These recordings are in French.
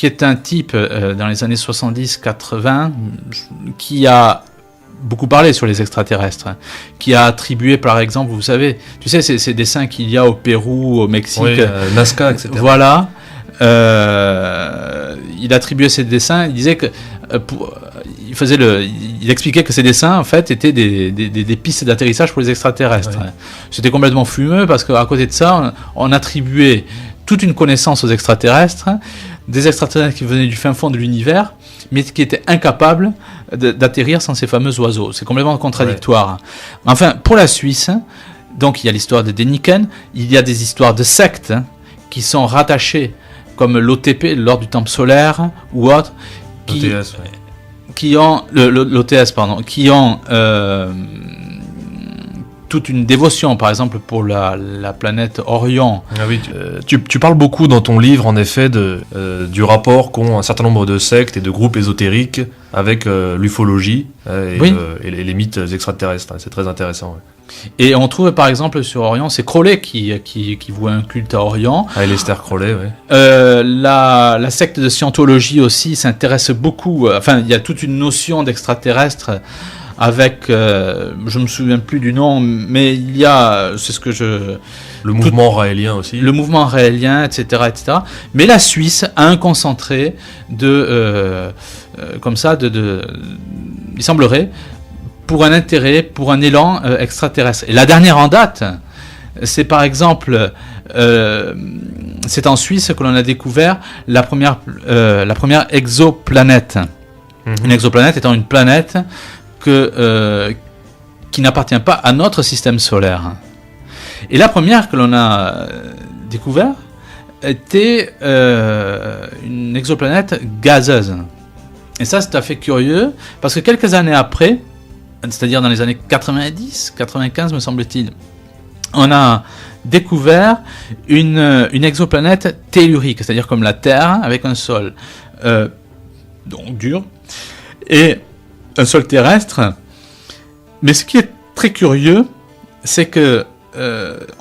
qui est un type dans les années 70-80 qui a beaucoup parlé sur les extraterrestres, qui a attribué par exemple, vous savez, tu sais ces dessins qu'il y a au Pérou, au Mexique, Nazca, etc. Voilà, il attribuait ces dessins, il disait que il expliquait que ces dessins en fait étaient des pistes d'atterrissage pour les extraterrestres. Ouais. C'était complètement fumeux parce qu'à côté de ça, on attribuait toute une connaissance aux extraterrestres, des extraterrestres qui venaient du fin fond de l'univers, mais qui étaient incapables d'atterrir sans ces fameux oiseaux. C'est complètement contradictoire. Ouais. Enfin, pour la Suisse, donc il y a l'histoire de Däniken, il y a des histoires de sectes qui sont rattachées, comme l'OTP, l'Ordre du Temple solaire, ou autres, qui ont l'OTS, pardon, qui ont toute une dévotion, par exemple pour la planète Orion. Ah oui, tu parles beaucoup dans ton livre, en effet, du rapport qu'ont un certain nombre de sectes et de groupes ésotériques avec l'ufologie et les mythes extraterrestres. C'est très intéressant. Ouais. Et on trouve par exemple sur Orion, c'est Crowley qui voue un culte à Orion. Ah, Aleister Crowley, oui. La secte de Scientologie aussi s'intéresse beaucoup. Enfin, il y a toute une notion d'extraterrestre avec, je me souviens plus du nom, mais il y a, c'est ce que je... Le mouvement raélien aussi. Le mouvement raélien, etc., etc. Mais la Suisse a un concentré comme ça, il semblerait, pour un intérêt, pour un élan extraterrestre. Et la dernière en date, c'est par exemple, c'est en Suisse que l'on a découvert la première exoplanète. Mm-hmm. Une exoplanète étant une planète qui n'appartient pas à notre système solaire. Et la première que l'on a découvert était une exoplanète gazeuse. Et ça, c'est tout à fait curieux, parce que quelques années après, c'est-à-dire dans les années 90, 95 me semble-t-il, on a découvert une exoplanète tellurique, c'est-à-dire comme la Terre, avec un sol donc dur, et un sol terrestre. Mais ce qui est très curieux, c'est que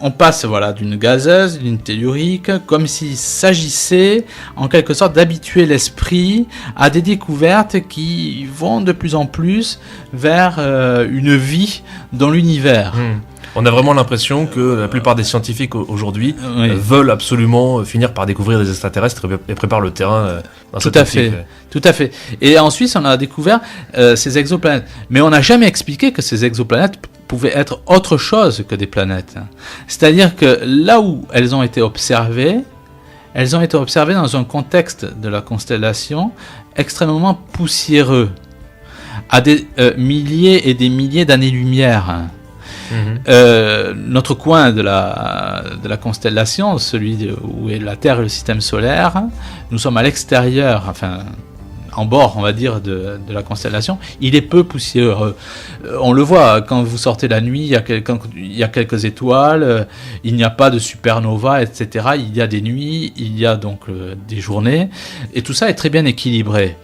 on passe d'une gazeuse, d'une tellurique, comme s'il s'agissait en quelque sorte d'habituer l'esprit à des découvertes qui vont de plus en plus vers une vie dans l'univers. On a vraiment l'impression que la plupart des scientifiques aujourd'hui veulent absolument finir par découvrir des extraterrestres et préparent le terrain dans cette optique. Tout à fait. Et en Suisse, on a découvert ces exoplanètes. Mais on n'a jamais expliqué que ces exoplanètes pouvaient être autre chose que des planètes. C'est-à-dire que là où elles ont été observées dans un contexte de la constellation extrêmement poussiéreux, à des milliers et des milliers d'années-lumière. Notre coin de la constellation, celui où est la Terre et le système solaire, nous sommes à l'extérieur, enfin en bord, on va dire, de la constellation. Il est peu poussiéreux. On le voit quand vous sortez la nuit, il y a quelques étoiles, il n'y a pas de supernova, etc. Il y a des nuits, il y a donc des journées, et tout ça est très bien équilibré.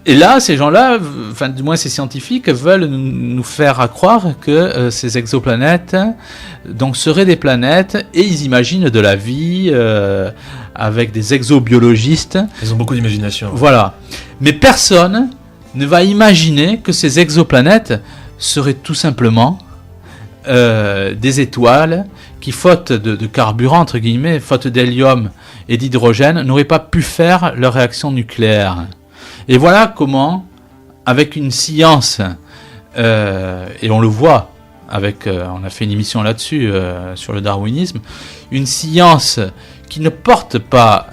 Et là, ces gens-là, enfin du moins ces scientifiques, veulent nous faire croire que ces exoplanètes donc seraient des planètes, et ils imaginent de la vie avec des exobiologistes. Ils ont beaucoup d'imagination. Voilà. Mais personne ne va imaginer que ces exoplanètes seraient tout simplement des étoiles qui, faute de carburant, entre guillemets, faute d'hélium et d'hydrogène, n'auraient pas pu faire leur réaction nucléaire. Et voilà comment, avec une science, et on le voit, on a fait une émission là-dessus, sur le darwinisme, une science qui ne porte pas,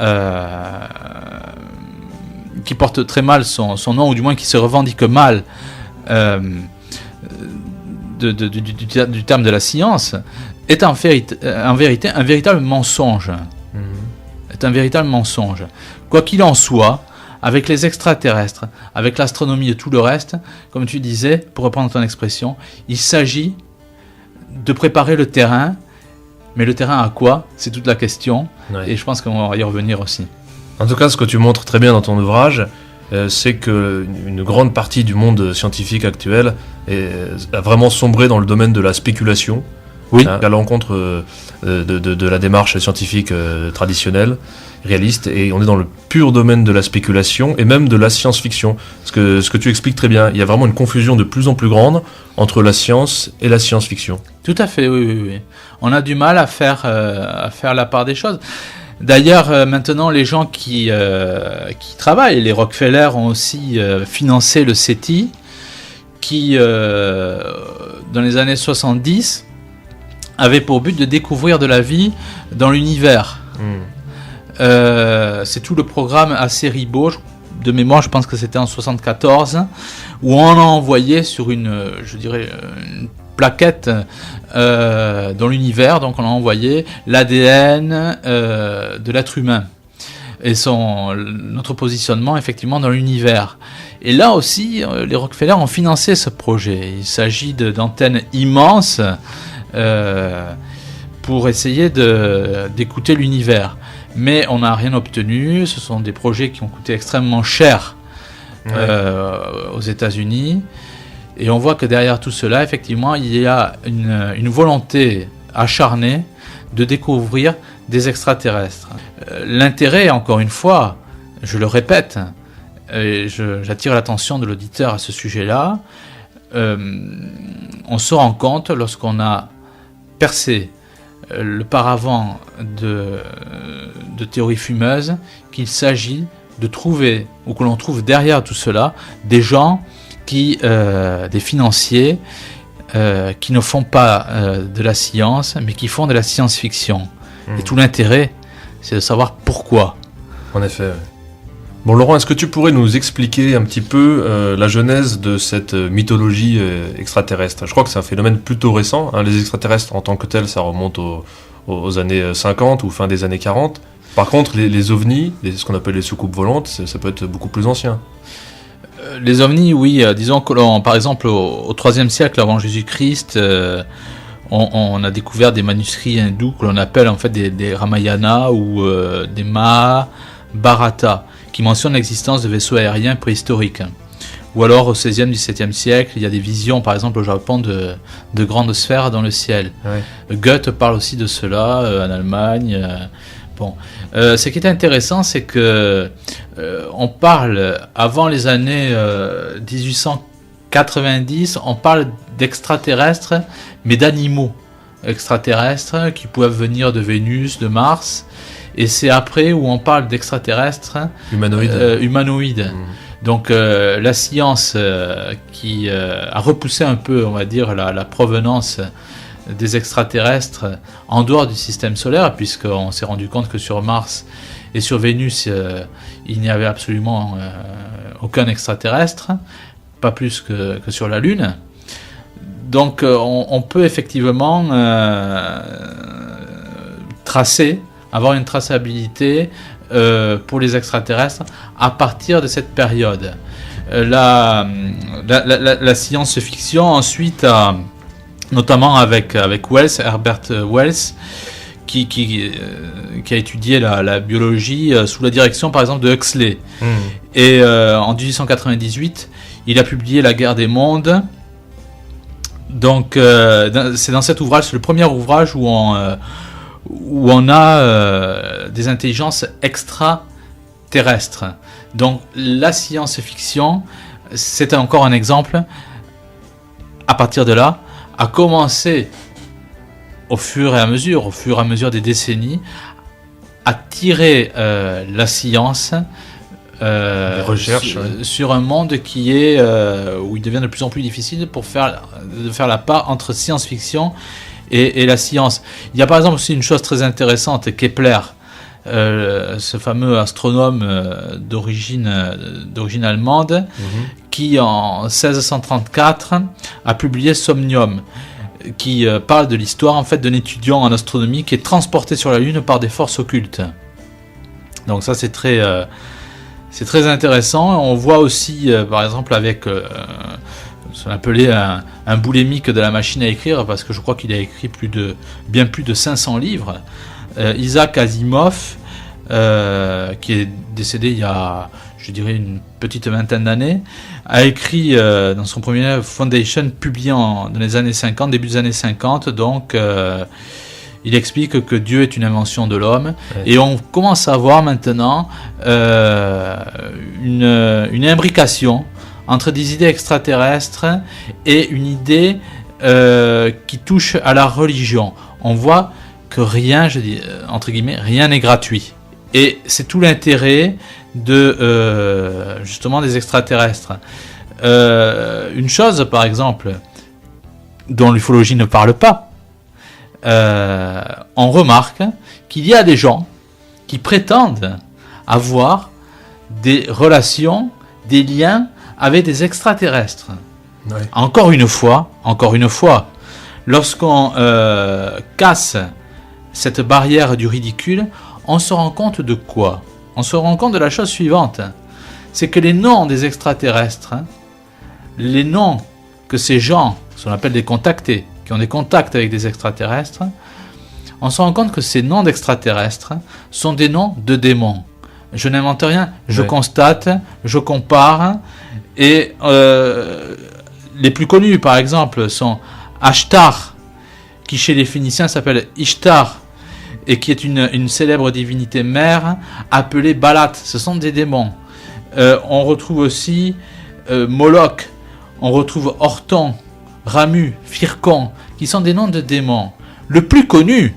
qui porte très mal son nom, ou du moins qui se revendique mal du terme de la science, est en vérité un véritable mensonge. Est un véritable mensonge. Quoi qu'il en soit, avec les extraterrestres, avec l'astronomie et tout le reste, comme tu disais, pour reprendre ton expression, il s'agit de préparer le terrain, mais le terrain à quoi ? C'est toute la question, et je pense qu'on va y revenir aussi. En tout cas, ce que tu montres très bien dans ton ouvrage, c'est qu'une grande partie du monde scientifique actuel a vraiment sombré dans le domaine de la spéculation, Oui. À l'encontre de la démarche scientifique traditionnelle, réaliste, et on est dans le pur domaine de la spéculation et même de la science-fiction. Ce que tu expliques très bien, il y a vraiment une confusion de plus en plus grande entre la science et la science-fiction. Tout à fait, oui. On a du mal à faire la part des choses. D'ailleurs, maintenant, les gens qui travaillent, les Rockefeller ont aussi financé le SETI, qui, dans les années 70, avait pour but de découvrir de la vie dans l'univers. C'est tout le programme Aceribo, de mémoire, je pense que c'était en 74, où on a envoyé sur une plaquette dans l'univers, donc on a envoyé l'ADN de l'être humain et notre positionnement effectivement dans l'univers. Et là aussi, les Rockefeller ont financé ce projet. Il s'agit d'antennes immenses pour essayer d'écouter l'univers. Mais on n'a rien obtenu. Ce sont des projets qui ont coûté extrêmement cher aux États-Unis. Et on voit que derrière tout cela, effectivement, il y a une volonté acharnée de découvrir des extraterrestres. L'intérêt, encore une fois, je le répète, et j'attire l'attention de l'auditeur à ce sujet-là, on se rend compte lorsqu'on a percé le paravent de théories fumeuses qu'il s'agit de trouver, ou que l'on trouve derrière tout cela, des gens des financiers qui ne font pas de la science, mais qui font de la science-fiction. Et tout l'intérêt, c'est de savoir pourquoi. En effet. Bon, Laurent, est-ce que tu pourrais nous expliquer un petit peu la genèse de cette mythologie extraterrestre ? Je crois que c'est un phénomène plutôt récent. Les extraterrestres en tant que tels, ça remonte aux années 50 ou fin des années 40. Par contre, les ovnis, ce qu'on appelle les soucoupes volantes, ça peut être beaucoup plus ancien. Les ovnis, oui. Disons que, par exemple, au IIIe siècle avant Jésus-Christ, on a découvert des manuscrits hindous que l'on appelle en fait des Ramayana ou des Mahabharata, qui mentionnent l'existence de vaisseaux aériens préhistoriques. Ou alors au XVIe, XVIIe siècle, il y a des visions, par exemple au Japon, de grandes sphères dans le ciel. Ouais. Goethe parle aussi de cela en Allemagne. Ce qui est intéressant, c'est que on parle, avant les années 1890, on parle d'extraterrestres, mais d'animaux extraterrestres qui peuvent venir de Vénus, de Mars. Et c'est après où on parle d'extraterrestres humanoïdes. Donc la science qui a repoussé un peu, on va dire, la provenance des extraterrestres en dehors du système solaire, puisqu'on s'est rendu compte que sur Mars et sur Vénus, il n'y avait absolument aucun extraterrestre, pas plus que sur la Lune. Donc on peut effectivement avoir une traçabilité pour les extraterrestres à partir de cette période. La science-fiction ensuite notamment avec Wells, Herbert Wells, qui a étudié la biologie sous la direction par exemple de Huxley. Et en 1898, il a publié La guerre des mondes. Donc c'est dans cet ouvrage, c'est le premier ouvrage où on a des intelligences extraterrestres. Donc la science-fiction, c'est encore un exemple, à partir de là, a commencé au fur et à mesure des décennies, à tirer la science sur un monde qui est où il devient de plus en plus difficile de faire la part entre science-fiction et la science. Il y a par exemple aussi une chose très intéressante, Kepler, ce fameux astronome d'origine allemande, qui en 1634 a publié Somnium, qui parle de l'histoire en fait d'un étudiant en astronomie qui est transporté sur la Lune par des forces occultes. Donc ça c'est très intéressant. On voit aussi par exemple avec ce qu'on appelait un boulémique de la machine à écrire, parce que je crois qu'il a écrit bien plus de 500 livres. Isaac Asimov, qui est décédé il y a je dirais une petite vingtaine d'années, a écrit dans son premier livre Foundation, publié dans les années 50, début des années 50, donc il explique que Dieu est une invention de l'homme, et on commence à voir maintenant une imbrication entre des idées extraterrestres et une idée qui touche à la religion. On voit que rien, je dis entre guillemets, rien n'est gratuit. Et c'est tout l'intérêt justement des extraterrestres. Une chose, par exemple, dont l'ufologie ne parle pas, on remarque qu'il y a des gens qui prétendent avoir des relations, des liens avec des extraterrestres. Ouais. Encore une fois, lorsqu'on casse cette barrière du ridicule, on se rend compte de quoi ? On se rend compte de la chose suivante, c'est que les noms des extraterrestres, les noms que ces gens, ce qu'on appelle des contactés, qui ont des contacts avec des extraterrestres, on se rend compte que ces noms d'extraterrestres sont des noms de démons. Je n'invente rien, je constate, je compare, et les plus connus par exemple sont Ashtar, qui chez les Phéniciens s'appelle Ishtar, et qui est une célèbre divinité mère, appelée Balat. Ce sont des démons. On retrouve aussi Moloch, on retrouve Orton, Ramu, Phircon, qui sont des noms de démons. Le plus connu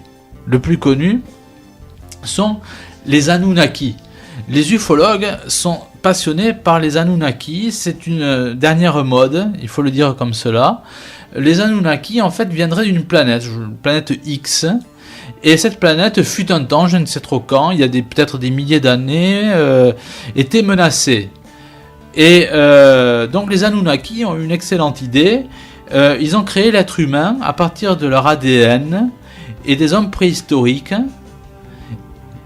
sont les Anunnaki. Les ufologues sont passionnés par les Anunnaki. C'est une dernière mode, il faut le dire comme cela. Les Anunnaki, en fait, viendraient d'une planète X. Et cette planète fut un temps, je ne sais trop quand, il y a peut-être des milliers d'années, était menacée. Et donc les Anunnaki ont une excellente idée. Ils ont créé l'être humain à partir de leur ADN et des hommes préhistoriques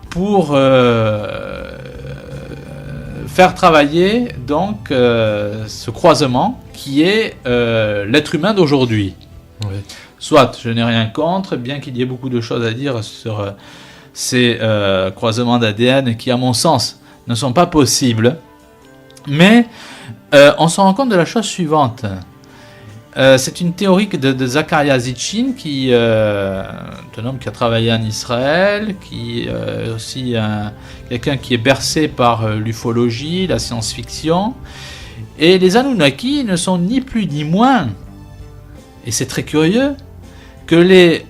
pour faire travailler donc ce croisement qui est l'être humain d'aujourd'hui. Oui. Soit, je n'ai rien contre, bien qu'il y ait beaucoup de choses à dire sur ces croisements d'ADN qui, à mon sens, ne sont pas possibles. Mais on se rend compte de la chose suivante. C'est une théorie de Zecharia Sitchin, qui est un homme qui a travaillé en Israël, qui est aussi quelqu'un qui est bercé par l'ufologie, la science-fiction. Et les Anunnaki ne sont ni plus ni moins, et c'est très curieux, que les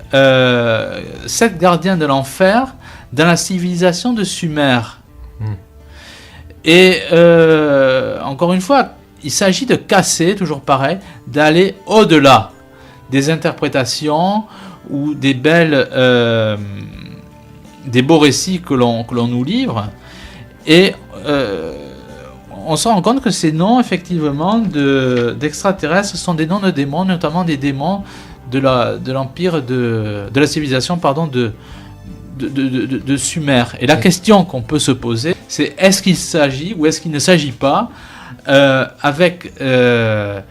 7 gardiens de l'enfer dans la civilisation de Sumer. Et encore une fois, il s'agit de casser, toujours pareil, d'aller au-delà des interprétations ou des beaux récits que l'on nous livre. Et on se rend compte que ces noms, effectivement, d'extraterrestres sont des noms de démons, notamment des démons de l'empire de la civilisation, de Sumer. Et la question qu'on peut se poser, c'est est-ce qu'il s'agit ou est-ce qu'il ne s'agit pas avec de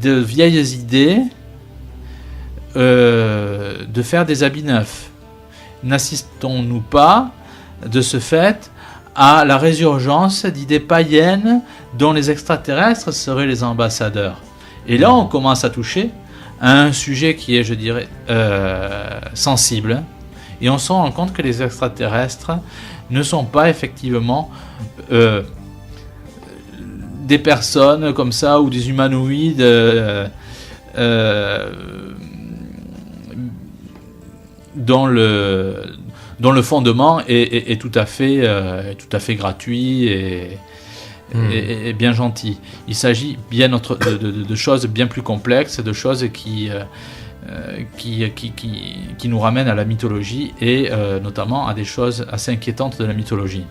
vieilles idées de faire des habits neufs. N'assistons-nous pas de ce fait à la résurgence d'idées païennes dont les extraterrestres seraient les ambassadeurs? Et là on commence à toucher à un sujet qui est, je dirais, sensible, et on se rend compte que les extraterrestres ne sont pas effectivement des personnes comme ça, ou des humanoïdes dont le fondement est tout à fait gratuit et bien gentil. Il s'agit bien de choses bien plus complexes, de choses qui nous ramènent à la mythologie, et notamment à des choses assez inquiétantes de la mythologie.